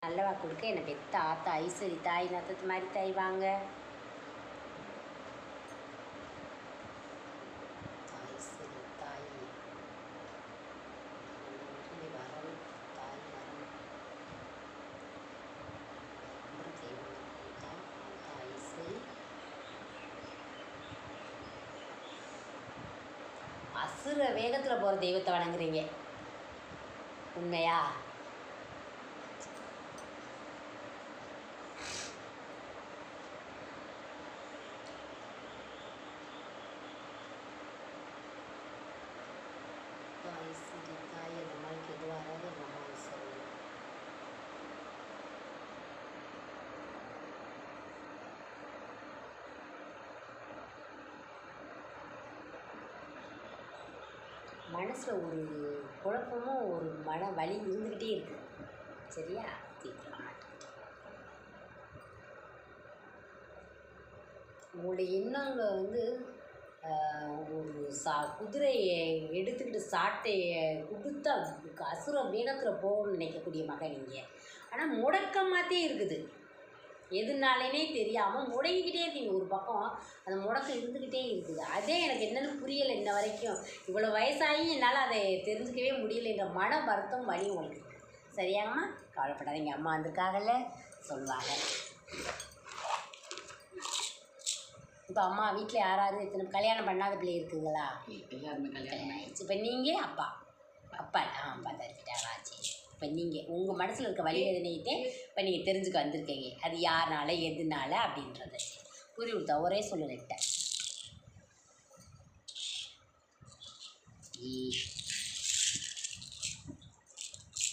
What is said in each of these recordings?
நல்லவா கொடுக்க என்னை பெத்த ஆத்தா ஐஸ்வரி தாய் நத்தத்து மாதிரி தாய் வாங்க. ஐஸ்வரி தாய் வரம் தாய் வரம் ஐஸ்வரி அசுர வேகத்தில் போகிற தெய்வத்தை வணங்குறீங்க உண்மையா? ஐஸ்வரி தாய் நம்மளுக்கு எது வராது நம்ம ஐஸ்வரி மனசில் ஒரு குழப்பமும் ஒரு மன வலி இருந்துக்கிட்டே இருக்குது. சரியா? தீர்க்கலாம் உங்களுடைய எண்ணங்களை ஒரு குதிரையை எடுத்துக்கிட்டு சாட்டையை கொடுத்தா அசுர வேகத்தில் போகணும்னு நினைக்கக்கூடிய மகன் நீங்கள். ஆனால் முடக்கமாகத்தே இருக்குது. எதுனாலேனே தெரியாமல் முடங்கிக்கிட்டே இருக்கீங்க. ஒரு பக்கம் அந்த முடக்கம் இருந்துக்கிட்டே இருக்குது. அதே எனக்கு என்னென்னு புரியலை இன்ன வரைக்கும். இவ்வளோ வயசாகி என்னால் அதை தெரிஞ்சுக்கவே முடியலைன்ற மன வருத்தம் வலி உங்களுக்கு இருக்குது. சரியாங்கம்மா? கவலைப்படாதீங்க. அம்மா வந்திருக்காங்கல்ல சொல்லுவாங்க. இப்போ அம்மா வீட்டில் யாராவது எத்தனை கல்யாணம் பண்ணாத பிள்ளை இருக்குங்களா? எல்லாருமே கல்யாணம் ஆகிடுச்சு. இப்போ நீங்கள் அப்பா அப்பா தரிச்சிட்டாங்களா? சரி. இப்போ நீங்கள் உங்கள் மனசில் இருக்க வலி வேதனையிட்டே இப்போ நீங்கள் தெரிஞ்சுக்க வந்திருக்கீங்க. அது யாருனால எதுனால அப்படின்றத புரி கொடுத்தா ஒரே சொல்லிட்டேன்.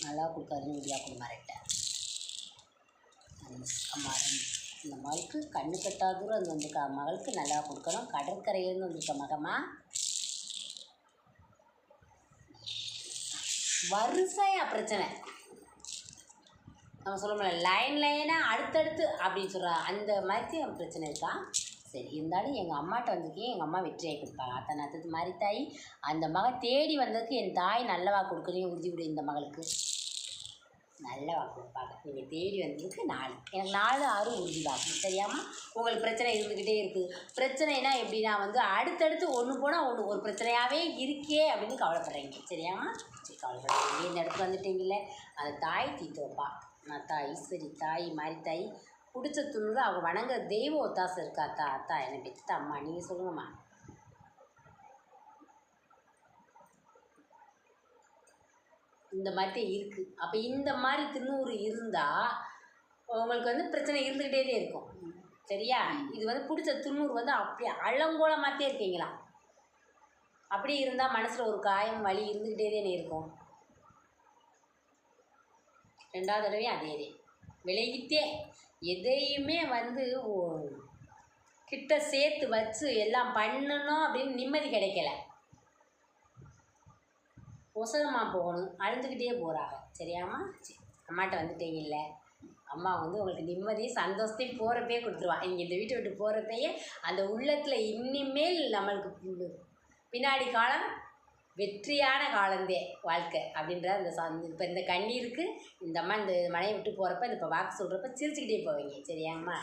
நல்லா கொடுக்காதுன்னு உறுதியாக கொடுமாறிட்டேன். அம்மா இந்த மகளுக்கு கண்ணு கட்டாதூரம் அந்த வந்திருக்க மகளுக்கு நல்லா கொடுக்கணும். கடற்கரையிலேருந்து வந்திருக்க மகமா வரிசையாக பிரச்சனை நம்ம சொல்ல முடியல. லைனாக அடுத்தடுத்து அப்படின்னு சொல்கிற அந்த மாதிரி பிரச்சனை இருக்கா? சரி, இருந்தாலும் எங்கள் அம்மாட்ட வந்திருக்கேன். எங்கள் அம்மா வெற்றியை கொடுப்பாங்க. அத்தனை அத்தது மாதிரி தாய் அந்த மகள் தேடி வந்ததுக்கு என் தாய் நல்லவா கொடுக்குறீங்க உறுதி விடு. இந்த மகளுக்கு நல்ல வாக்கு கொடுப்பாங்க. நீங்கள் தேடி வந்ததுக்கு 4 எனக்கு 4 6 உறுதி வாக்கு. தெரியாமல் உங்களுக்கு பிரச்சனை இருந்துக்கிட்டே இருக்குது. பிரச்சனைனா எப்படின்னா அடுத்தடுத்து ஒன்று போனால் ஒன்று ஒரு பிரச்சனையாகவே இருக்கே அப்படின்னு கவலைப்படுறீங்க. சரியாம்மா? சரி, கவலைப்படுறீங்க. இந்த இடத்துல வந்துட்டீங்களே அந்த தாய் தீத்து வைப்பா. அத்தா ஐஸ்வரி தாய் மாதிரி தாய் பிடிச்ச துணுறு அவங்க வணங்க தெய்வ ஒத்தாசை இருக்கா? அத்தா என்னை பெற்ற அம்மா நீங்கள் சொல்லுங்கம்மா. இந்த மாதிரி இருக்குது. அப்போ இந்த மாதிரி திருநூறு இருந்தால் உங்களுக்கு பிரச்சனை இருந்துக்கிட்டே தான் இருக்கும். சரியா? இது பிடிச்ச திருநூறு அப்படியே அலங்கோலமாகத்தே இருக்கீங்களா? அப்படி இருந்தால் மனசில் ஒரு காயம் வலி இருந்துக்கிட்டே தானே இருக்கும். 2வது தடவையும் அதே விலகிட்டே எதையுமே கிட்ட சேர்த்து வச்சு எல்லாம் பண்ணணும் அப்படின்னு நிம்மதி கிடைக்கல. ஒசரமாக போகணும் அழுந்துக்கிட்டே போகிறாங்க. சரியாம்மா? சரி, அம்மாட்ட வந்துட்டீங்கல்ல. அம்மா உங்களுக்கு நிம்மதியும் சந்தோஷத்தையும் போகிறப்பே கொடுத்துருவா. நீங்கள் இந்த வீட்டை விட்டு போகிறப்பயே அந்த உள்ளத்தில் இனிமேல் நம்மளுக்கு பின்னாடி காலம் வெற்றியான காலந்தே வாழ்க்கை அப்படின்ற அந்த இப்போ இந்த கண்ணீருக்கு இந்த அம்மா இந்த மனையை விட்டு போகிறப்ப இப்போ வாக்கு சொல்கிறப்ப சிரிச்சுக்கிட்டே போவீங்க. சரியாங்கம்மா?